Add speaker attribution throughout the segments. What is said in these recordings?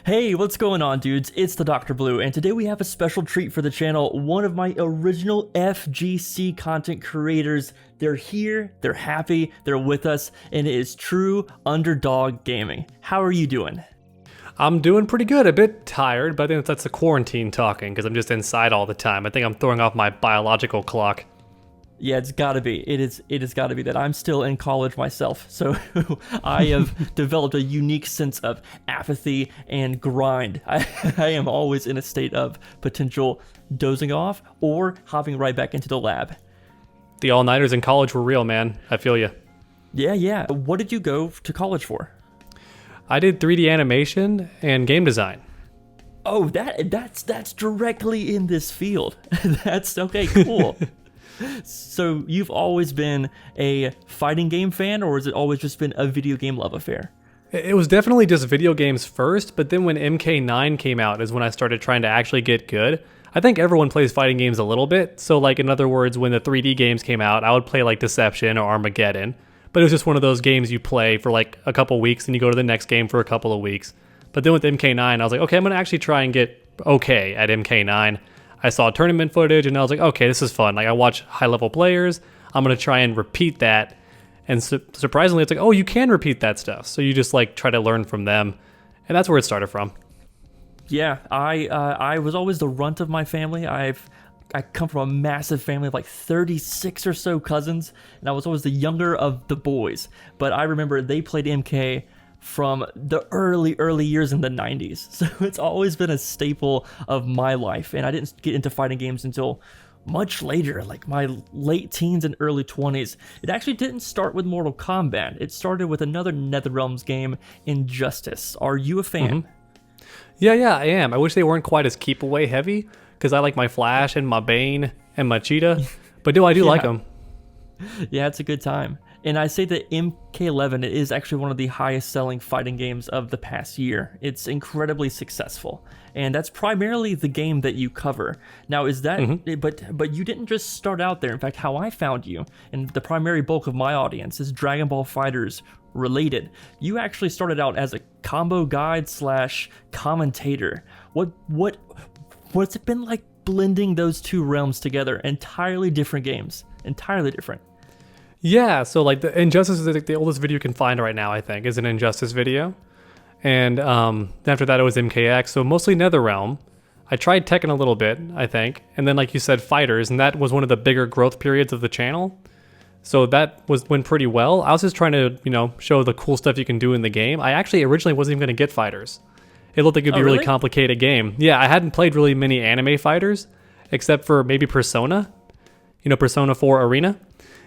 Speaker 1: Hey, what's going on, dudes? It's the Dr. Blue, and today we have a special treat for the channel. One of my original FGC content creators. They're here, they're happy, they're with us, and it is True Underdog Gaming. How are you doing?
Speaker 2: I'm doing pretty good, a bit tired, but I think that's the quarantine talking because I'm just inside all the time. I think I'm throwing off my biological clock.
Speaker 1: Yeah, it's gotta be. It has gotta be that I'm still in college myself, so I have developed a unique sense of apathy and grind. I am always in a state of potential dozing off or hopping right back into the lab.
Speaker 2: The all-nighters in college were real, man. I feel you.
Speaker 1: Yeah. What did you go to college for?
Speaker 2: I did 3D animation and game design.
Speaker 1: Oh, that's directly in this field. That's okay, cool. So you've always been a fighting game fan, or has it always just been a video game love affair?
Speaker 2: It was definitely just video games first, but then when MK9 came out is when I started trying to actually get good. I think everyone plays fighting games a little bit, so like in other words, when the 3D games came out, I would play like Deception or Armageddon, but it was just one of those games you play for like a couple weeks and you go to the next game for a couple of weeks. But then with MK9, I was like, okay, I'm going to actually try and get okay at MK9. I saw tournament footage and I was like, okay, this is fun. Like I watch high level players. I'm going to try and repeat that. And surprisingly, it's like, oh, you can repeat that stuff. So you just like try to learn from them. And that's where it started from.
Speaker 1: Yeah, I was always the runt of my family. I come from a massive family of like 36 or so cousins, and I was always the younger of the boys. But I remember they played MK from the early years in the 90s. So it's always been a staple of my life, and I didn't get into fighting games until much later, like my late teens and early 20s. It actually didn't start with Mortal Kombat. It started with another NetherRealms game, Injustice. Are you a fan?
Speaker 2: Mm-hmm. Yeah, I am. I wish they weren't quite as keep away heavy, because I like my Flash and my Bane and my Cheetah, but I do like them.
Speaker 1: Yeah, it's a good time. And I say that MK11 is actually one of the highest selling fighting games of the past year. It's incredibly successful, and that's primarily the game that you cover. Now, is that, but you didn't just start out there. In fact, how I found you, and the primary bulk of my audience is Dragon Ball FighterZ related. You actually started out as a combo guide / commentator. What's it been like blending those two realms together? Entirely different games, entirely different.
Speaker 2: Yeah, so like the Injustice is like the oldest video you can find right now, I think, is an Injustice video. And after that it was MKX, so mostly NetherRealm. I tried Tekken a little bit, I think. And then like you said, FighterZ, and that was one of the bigger growth periods of the channel. So that went pretty well. I was just trying to, show the cool stuff you can do in the game. I actually originally wasn't even going to get FighterZ. It looked like it'd be a really complicated game. Yeah, I hadn't played really many anime fighters, except for maybe Persona. Persona 4 Arena.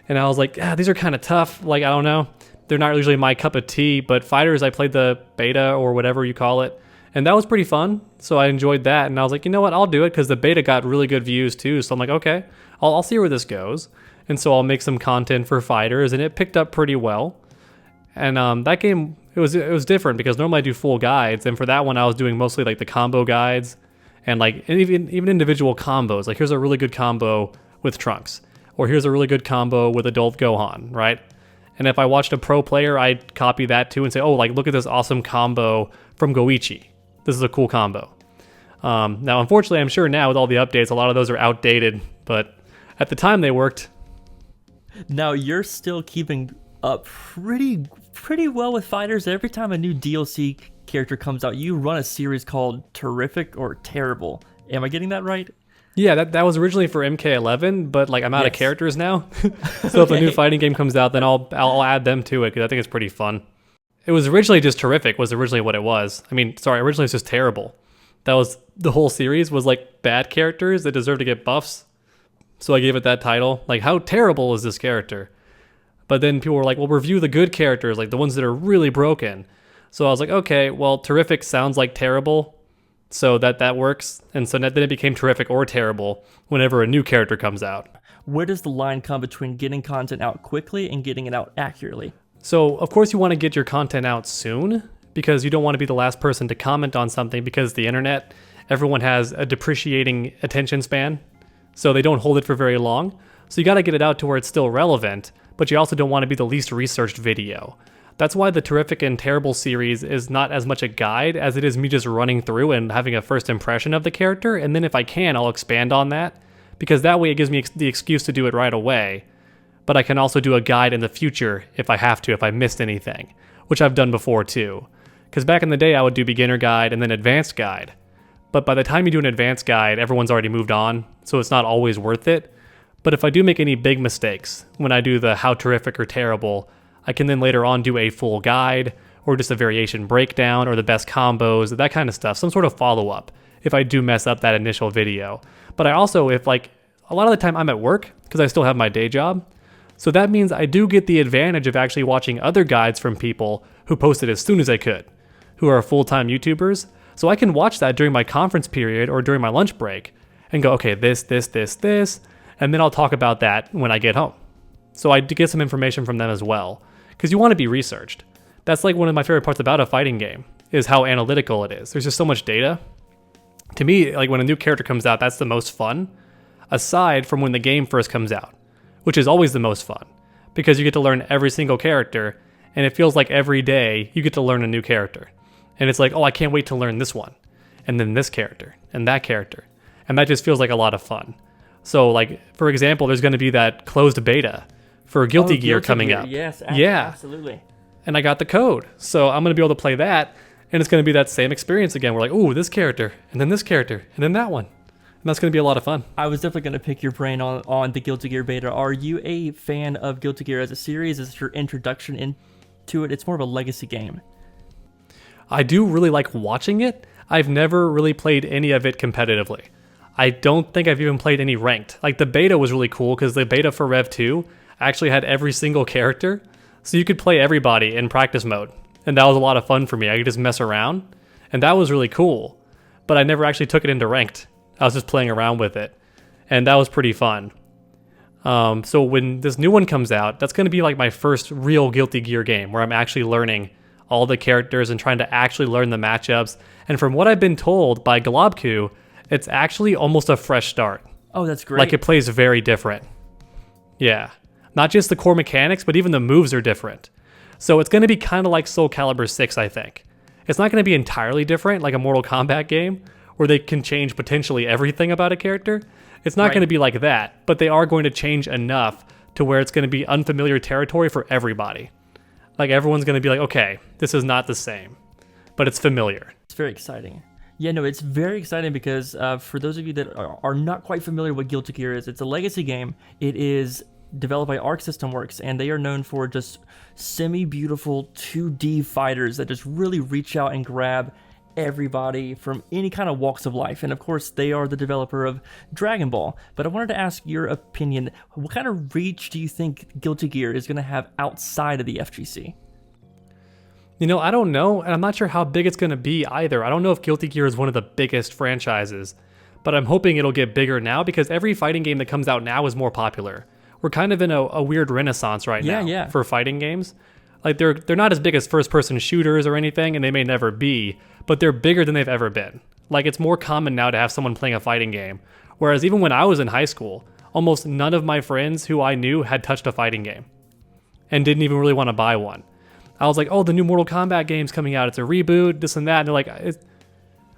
Speaker 2: And I was like, these are kind of tough. Like, I don't know. They're not usually my cup of tea, but FighterZ, I played the beta or whatever you call it. And that was pretty fun. So I enjoyed that. And I was like, you know what? I'll do it because the beta got really good views too. So I'm like, okay, I'll see where this goes. And so I'll make some content for FighterZ, and it picked up pretty well. And that game, it was different because normally I do full guides. And for that one, I was doing mostly like the combo guides and like even individual combos. Like here's a really good combo with Trunks. Or here's a really good combo with Adult Gohan, right? And if I watched a pro player, I'd copy that too and say, oh, like, look at this awesome combo from Goichi. This is a cool combo. Now, unfortunately, I'm sure now with all the updates, a lot of those are outdated, but at the time they worked.
Speaker 1: Now, you're still keeping up pretty well with FighterZ. Every time a new DLC character comes out, you run a series called Terrific or Terrible. Am I getting that right?
Speaker 2: Yeah, that was originally for MK11, but like I'm out of characters now. So if a new fighting game comes out, then I'll add them to it because I think it's pretty fun. It was originally just Terrific was originally what it was. Originally it's just terrible. That was the whole series was like bad characters that deserve to get buffs. So I gave it that title. Like, how terrible is this character? But then people were like, well, review the good characters, like the ones that are really broken. So I was like, okay, well, Terrific sounds like terrible. So that works, and so then it became Terrific or Terrible whenever a new character comes out.
Speaker 1: Where does the line come between getting content out quickly and getting it out accurately?
Speaker 2: So, of course, you want to get your content out soon, because you don't want to be the last person to comment on something, because the internet, everyone has a depreciating attention span, so they don't hold it for very long. So you got to get it out to where it's still relevant, but you also don't want to be the least researched video. That's why the Terrific and Terrible series is not as much a guide as it is me just running through and having a first impression of the character, and then if I can, I'll expand on that, because that way it gives me the excuse to do it right away. But I can also do a guide in the future if I have to, if I missed anything, which I've done before too. Because back in the day, I would do beginner guide and then advanced guide. But by the time you do an advanced guide, everyone's already moved on, so it's not always worth it. But if I do make any big mistakes when I do the how terrific or terrible, I can then later on do a full guide or just a variation breakdown or the best combos, that kind of stuff, some sort of follow-up if I do mess up that initial video. But I also, if like, a lot of the time I'm at work because I still have my day job. So that means I do get the advantage of actually watching other guides from people who posted as soon as I could, who are full-time YouTubers. So I can watch that during my conference period or during my lunch break and go, okay, this, and then I'll talk about that when I get home. So I get some information from them as well, because you want to be researched. That's like one of my favorite parts about a fighting game, is how analytical it is. There's just so much data. To me, like when a new character comes out, that's the most fun, aside from when the game first comes out, which is always the most fun, because you get to learn every single character, and it feels like every day you get to learn a new character. And it's like, oh, I can't wait to learn this one, and then this character, and that character. And that just feels like a lot of fun. So like, for example, there's going to be that closed beta for Guilty Gear coming up.
Speaker 1: Yes,
Speaker 2: yeah,
Speaker 1: absolutely.
Speaker 2: And I got the code, so I'm going to be able to play that, and it's going to be that same experience again. We're like, ooh, this character, and then this character, and then that one. And that's going to be a lot of fun.
Speaker 1: I was definitely going to pick your brain on the Guilty Gear beta. Are you a fan of Guilty Gear as a series? Is it your introduction into it? It's more of a legacy game.
Speaker 2: I do really like watching it. I've never really played any of it competitively. I don't think I've even played any ranked. Like the beta was really cool because the beta for Rev 2 actually had every single character. So you could play everybody in practice mode. And that was a lot of fun for me. I could just mess around. And that was really cool. But I never actually took it into ranked. I was just playing around with it. And that was pretty fun. So when this new one comes out, that's going to be like my first real Guilty Gear game where I'm actually learning all the characters and trying to actually learn the matchups. And from what I've been told by Globku, it's actually almost a fresh start.
Speaker 1: Oh, that's great.
Speaker 2: Like it plays very different. Yeah. Not just the core mechanics, but even the moves are different. So it's going to be kind of like Soul Calibur 6, I think. It's not going to be entirely different like a Mortal Kombat game where they can change potentially everything about a character. It's not going to be like that, but they are going to change enough to where it's going to be unfamiliar territory for everybody. Like everyone's going to be like, okay, this is not the same, but it's familiar.
Speaker 1: It's very exciting. Yeah, no, it's very exciting because for those of you that are not quite familiar with what Guilty Gear is, it's a legacy game. It is developed by Arc System Works, and they are known for just semi-beautiful 2D fighters that just really reach out and grab everybody from any kind of walks of life. And of course, they are the developer of Dragon Ball. But I wanted to ask your opinion. What kind of reach do you think Guilty Gear is going to have outside of the FGC?
Speaker 2: You know, I don't know, and I'm not sure how big it's going to be either. I don't know if Guilty Gear is one of the biggest franchises, but I'm hoping it'll get bigger now because every fighting game that comes out now is more popular. We're kind of in a weird renaissance right now for fighting games. Like they're not as big as first-person shooters or anything, and they may never be, but they're bigger than they've ever been. Like it's more common now to have someone playing a fighting game. Whereas even when I was in high school, almost none of my friends who I knew had touched a fighting game and didn't even really want to buy one. I was like, oh, the new Mortal Kombat game's coming out. It's a reboot, this and that. And they're like,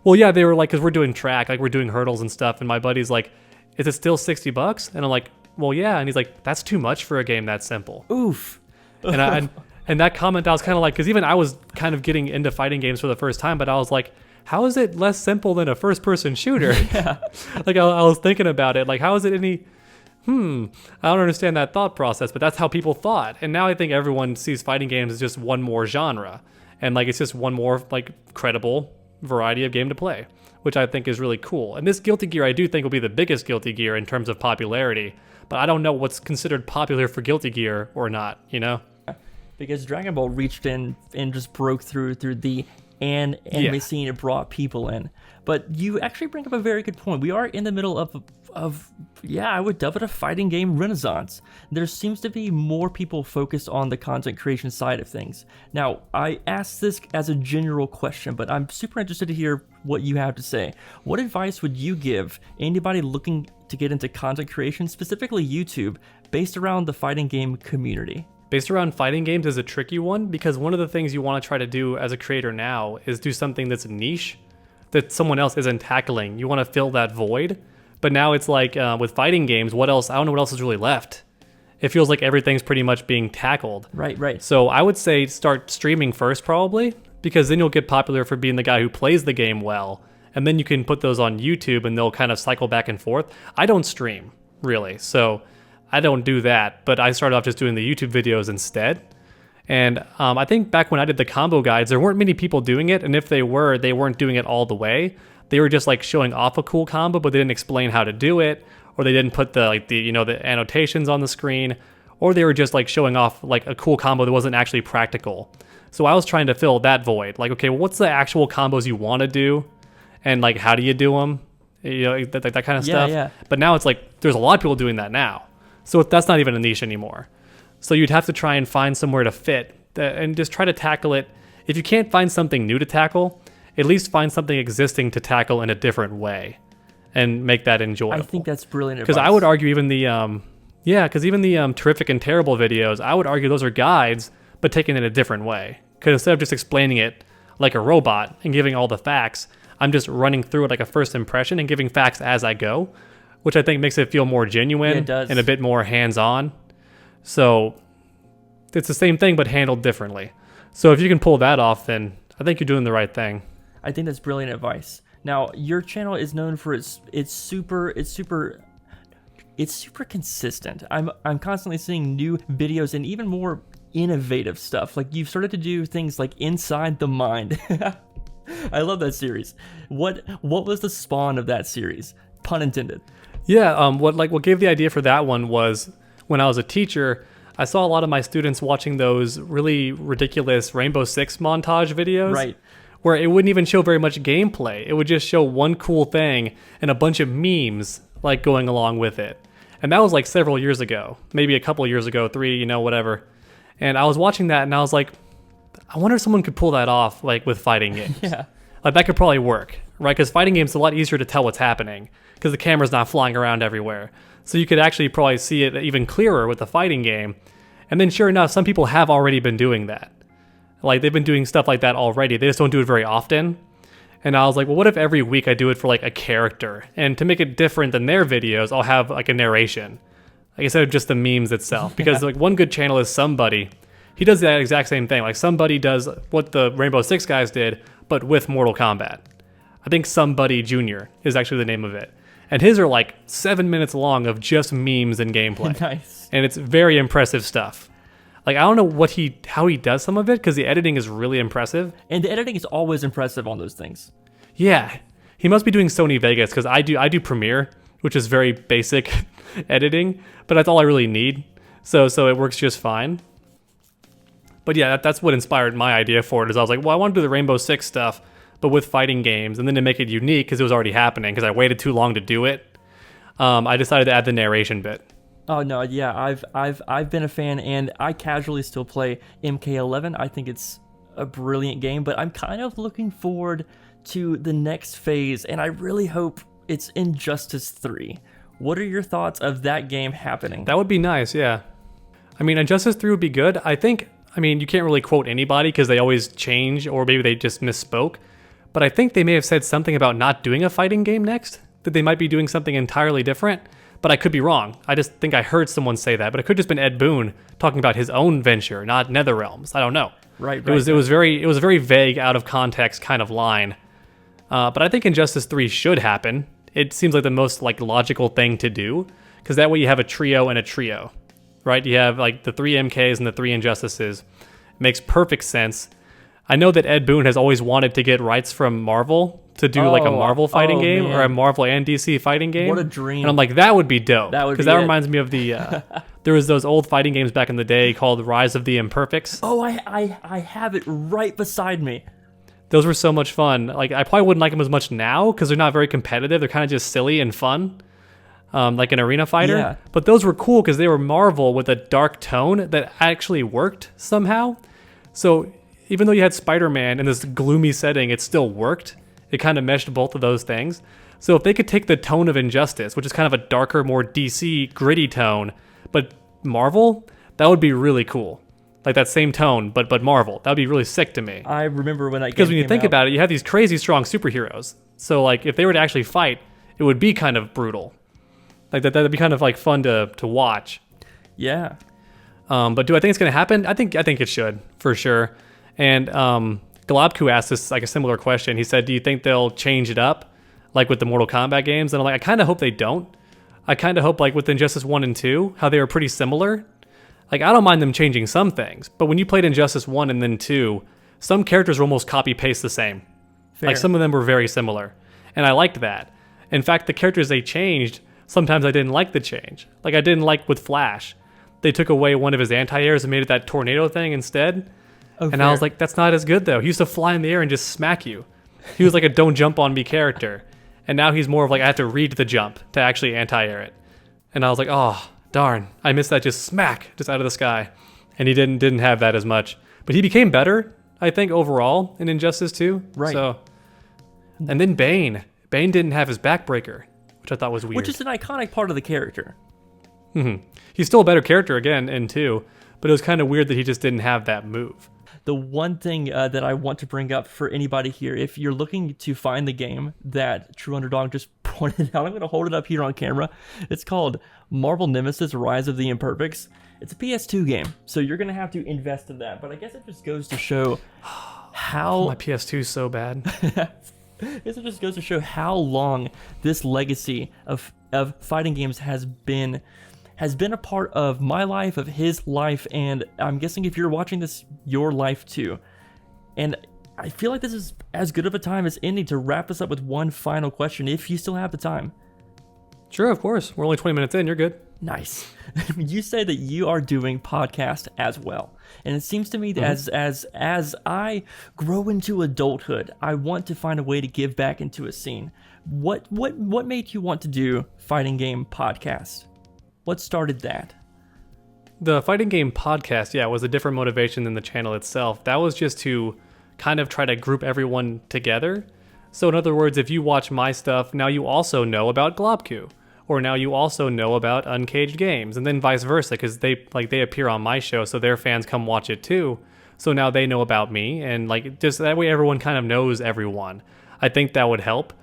Speaker 2: well, yeah, they were like, because we're doing track, like we're doing hurdles and stuff. And my buddy's like, is it still $60? And I'm like, well, yeah. And he's like, that's too much for a game that simple.
Speaker 1: Oof.
Speaker 2: And that comment, I was kind of like, because even I was kind of getting into fighting games for the first time, but I was like, how is it less simple than a first-person shooter?
Speaker 1: Yeah.
Speaker 2: Like I was thinking about it, like how is it any? I don't understand that thought process, but that's how people thought. And now I think everyone sees fighting games as just one more genre, and like it's just one more like credible variety of game to play, which I think is really cool. And this Guilty Gear, I do think will be the biggest Guilty Gear in terms of popularity, but I don't know what's considered popular for Guilty Gear or not, you know?
Speaker 1: Because Dragon Ball reached in and just broke through the anime scene and brought people in. But you actually bring up a very good point. We are in the middle of I would dub it a fighting game renaissance. There seems to be more people focused on the content creation side of things. Now, I asked this as a general question, but I'm super interested to hear what you have to say. What advice would you give anybody looking to get into content creation, specifically YouTube, based around the fighting game community?
Speaker 2: based around fighting games is a tricky one, because one of the things you want to try to do as a creator now is do something that's niche that someone else isn't tackling. You want to fill that void. But now it's like with fighting games, what else? I don't know what else is really left. It feels like everything's pretty much being tackled.
Speaker 1: Right.
Speaker 2: So I would say start streaming first, probably, because then you'll get popular for being the guy who plays the game well. And then you can put those on YouTube and they'll kind of cycle back and forth. I don't stream, really. So I don't do that. But I started off just doing the YouTube videos instead. And I think back when I did the combo guides, there weren't many people doing it. And if they were, they weren't doing it all the way. They were just like showing off a cool combo, but they didn't explain how to do it. Or they didn't put the annotations on the screen. Or they were just like showing off like a cool combo that wasn't actually practical. So I was trying to fill that void. Like, okay, well, what's the actual combos you want to do? And like, how do you do them? That kind of stuff.
Speaker 1: Yeah.
Speaker 2: But now it's like, there's a lot of people doing that now. So that's not even a niche anymore. So you'd have to try and find somewhere to fit and just try to tackle it. If you can't find something new to tackle, at least find something existing to tackle in a different way and make that enjoyable.
Speaker 1: I think that's brilliant advice.
Speaker 2: Because I would argue even the terrific and terrible videos, I would argue those are guides, but taken in a different way. Because instead of just explaining it like a robot and giving all the facts, I'm just running through it like a first impression and giving facts as I go, which I think makes it feel more genuine and a bit more hands-on. So it's the same thing, but handled differently. So if you can pull that off, then I think you're doing the right thing.
Speaker 1: I think that's brilliant advice. Now, your channel is known for it's super consistent. I'm constantly seeing new videos and even more innovative stuff. Like you've started to do things like Inside the Mind. I love that series. What was the spawn of that series? Pun intended.
Speaker 2: Yeah, what gave the idea for that one was when I was a teacher, I saw a lot of my students watching those really ridiculous Rainbow Six montage videos.
Speaker 1: Right.
Speaker 2: Where it wouldn't even show very much gameplay. It would just show one cool thing and a bunch of memes like going along with it. And that was like several years ago, maybe a couple years ago, 3, whatever. And I was watching that and I was like, I wonder if someone could pull that off like with fighting games.
Speaker 1: Yeah.
Speaker 2: Like that could probably work, right? Because fighting games is a lot easier to tell what's happening because the camera's not flying around everywhere. So you could actually probably see it even clearer with the fighting game. And then sure enough, some people have already been doing that. Like they've been doing stuff like that already. They just don't do it very often. And I was like, well, what if every week I do it for like a character? And to make it different than their videos, I'll have like a narration. Like instead of just the memes itself. Because like one good channel is Somebody. He does that exact same thing. Like Somebody does what the Rainbow Six guys did, but with Mortal Kombat. I think Somebody Jr. is actually the name of it. And his are like 7 minutes long of just memes and gameplay.
Speaker 1: Nice.
Speaker 2: And it's very impressive stuff. Like, I don't know how he does some of it, because the editing is really impressive.
Speaker 1: And the editing is always impressive on those things.
Speaker 2: Yeah. He must be doing Sony Vegas, because I do Premiere, which is very basic editing, but that's all I really need. So it works just fine. But yeah, that's what inspired my idea for it, is I was like, well, I want to do the Rainbow Six stuff, but with fighting games, and then to make it unique, because it was already happening, because I waited too long to do it, I decided to add the narration bit.
Speaker 1: Oh no, yeah, I've been a fan, and I casually still play MK11. I think it's a brilliant game, but I'm kind of looking forward to the next phase, and I really hope it's Injustice 3. What are your thoughts of that game happening?
Speaker 2: That would be nice, yeah. I mean, Injustice 3 would be good. I mean, you can't really quote anybody because they always change, or maybe they just misspoke, but I think they may have said something about not doing a fighting game next, that they might be doing something entirely different. But I could be wrong. I just think I heard someone say that. But it could have just been Ed Boon talking about his own venture, not NetherRealms. I don't know.
Speaker 1: Right.
Speaker 2: It was a very vague, out of context kind of line. But I think Injustice 3 should happen. It seems like the most like logical thing to do, because that way you have a trio and a trio, right? You have like the 3 MKs and the 3 Injustices. It makes perfect sense. I know that Ed Boon has always wanted to get rights from Marvel to do like a Marvel fighting game, or a Marvel and DC fighting game.
Speaker 1: What a dream.
Speaker 2: And I'm like, that would be dope.
Speaker 1: Because
Speaker 2: that reminds me of the, there was those old fighting games back in the day called Rise of the Imperfects.
Speaker 1: Oh, I have it right beside me.
Speaker 2: Those were so much fun. Like, I probably wouldn't like them as much now because they're not very competitive. They're kind of just silly and fun, like an arena fighter.
Speaker 1: Yeah.
Speaker 2: But those were cool because they were Marvel with a dark tone that actually worked somehow. So even though you had Spider-Man in this gloomy setting, it still worked. It kind of meshed both of those things. So if they could take the tone of Injustice, which is kind of a darker, more DC, gritty tone, but Marvel, that would be really cool. Like that same tone, but Marvel. That would be really sick to me.
Speaker 1: I remember when that
Speaker 2: Because
Speaker 1: game
Speaker 2: when you
Speaker 1: came
Speaker 2: think
Speaker 1: out.
Speaker 2: about it, you have these crazy strong superheroes. So like if they were to actually fight, it would be kind of brutal. Like that'd be kind of like fun to watch.
Speaker 1: Yeah.
Speaker 2: But do I think it's gonna happen? I think it should for sure. And Globku asked us like a similar question. He said, "Do you think they'll change it up, like with the Mortal Kombat games?" And I'm like, I kind of hope they don't. I kind of hope like with Injustice 1 and 2, how they were pretty similar. Like I don't mind them changing some things, but when you played Injustice 1 and then 2, some characters were almost copy paste the same.
Speaker 1: Fair.
Speaker 2: Like some of them were very similar, and I liked that. In fact, the characters they changed, sometimes I didn't like the change. Like I didn't like with Flash. They took away one of his anti-airs and made it that tornado thing instead.
Speaker 1: Oh,
Speaker 2: and
Speaker 1: fair.
Speaker 2: I was like, that's not as good though. He used to fly in the air and just smack you. He was like a don't jump on me character. And now he's more of like, I have to read the jump to actually anti-air it. And I was like, oh, darn. I missed that just smack, just out of the sky. And he didn't have that as much. But he became better, I think, overall in Injustice 2.
Speaker 1: Right.
Speaker 2: So, and then Bane. Bane didn't have his backbreaker, which I thought was weird.
Speaker 1: Which is an iconic part of the character.
Speaker 2: He's still a better character again in 2, but it was kind of weird that he just didn't have that move.
Speaker 1: The one thing that I want to bring up for anybody here, if you're looking to find the game that True Underdog just pointed out, I'm going to hold it up here on camera. It's called Marvel Nemesis Rise of the Imperfects. It's a PS2 game, so you're going to have to invest in that. But I guess it just goes to show how...
Speaker 2: My PS2 is so bad.
Speaker 1: I guess it just goes to show how long this legacy of fighting games has been a part of my life, of his life, and I'm guessing if you're watching this, your life too. And I feel like this is as good of a time as any to wrap this up with one final question, if you still have the time.
Speaker 2: Sure, of course. We're only 20 minutes in. You're good.
Speaker 1: Nice. You say that you are doing podcast as well. And it seems to me that as I grow into adulthood, I want to find a way to give back into a scene. What made you want to do fighting game podcast? What started that?
Speaker 2: The fighting game podcast, was a different motivation than the channel itself. That was just to kind of try to group everyone together. So in other words, if you watch my stuff, now you also know about Globku. Or now you also know about Uncaged Games, and then vice versa, because they appear on my show, so their fans come watch it too. So now they know about me, and like just that way everyone kind of knows everyone. I think that would help.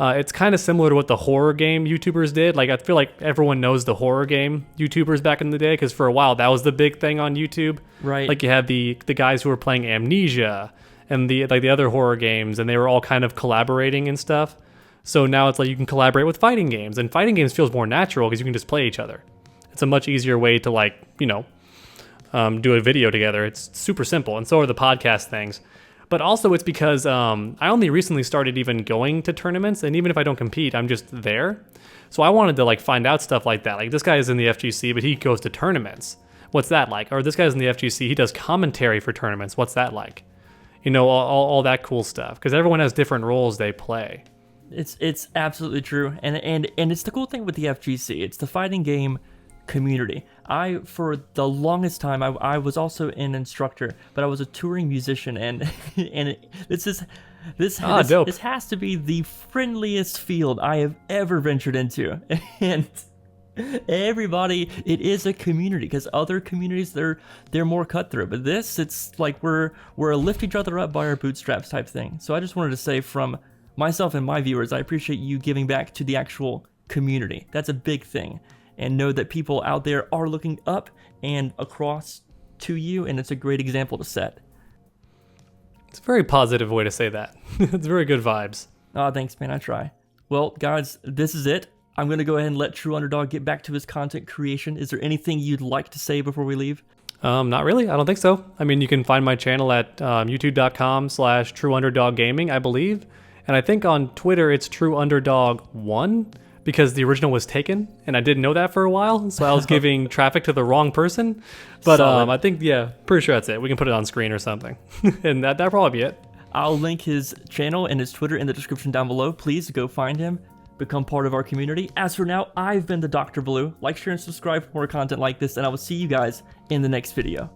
Speaker 2: It's kind of similar to what the horror game YouTubers did. Like I feel like everyone knows the horror game YouTubers back in the day, because for a while that was the big thing on YouTube.
Speaker 1: Right.
Speaker 2: Like you had the guys who were playing Amnesia and the other horror games, and they were all kind of collaborating and stuff. So now it's like you can collaborate with fighting games, and fighting games feels more natural because you can just play each other. It's a much easier way to do a video together. It's super simple, and so are the podcast things. But also it's because I only recently started even going to tournaments, and even if I don't compete, I'm just there. So I wanted to find out stuff like that. Like this guy is in the FGC, but he goes to tournaments. What's that like? Or this guy's in the FGC, he does commentary for tournaments. What's that like? All that cool stuff. Because everyone has different roles they play.
Speaker 1: It's absolutely true, and it's the cool thing with the FGC. It's the fighting game community. For the longest time, I was also an instructor, but I was a touring musician, and this has to be the friendliest field I have ever ventured into, and everybody, it is a community, because other communities they're more cutthroat, but it's like we're a lift each other up by our bootstraps type thing. So I just wanted to say from myself and my viewers, I appreciate you giving back to the actual community. That's a big thing. And know that people out there are looking up and across to you, and it's a great example to set.
Speaker 2: It's a very positive way to say that. It's very good vibes.
Speaker 1: Oh, thanks, man. I try. Well, guys, this is it. I'm going to go ahead and let True Underdog get back to his content creation. Is there anything you'd like to say before we leave?
Speaker 2: Not really. I don't think so. I mean, you can find my channel at youtube.com/TrueUnderDawgGaming, I believe. And I think on Twitter it's TrueUnderdawg1 because the original was taken, and I didn't know that for a while, so I was giving traffic to the wrong person. But I think, pretty sure that's it. We can put it on screen or something. And that'll probably be it.
Speaker 1: I'll link his channel and his Twitter in the description down below. Please go find him. Become part of our community. As for now, I've been the Dr. Blue. Like, share, and subscribe for more content like this, and I will see you guys in the next video.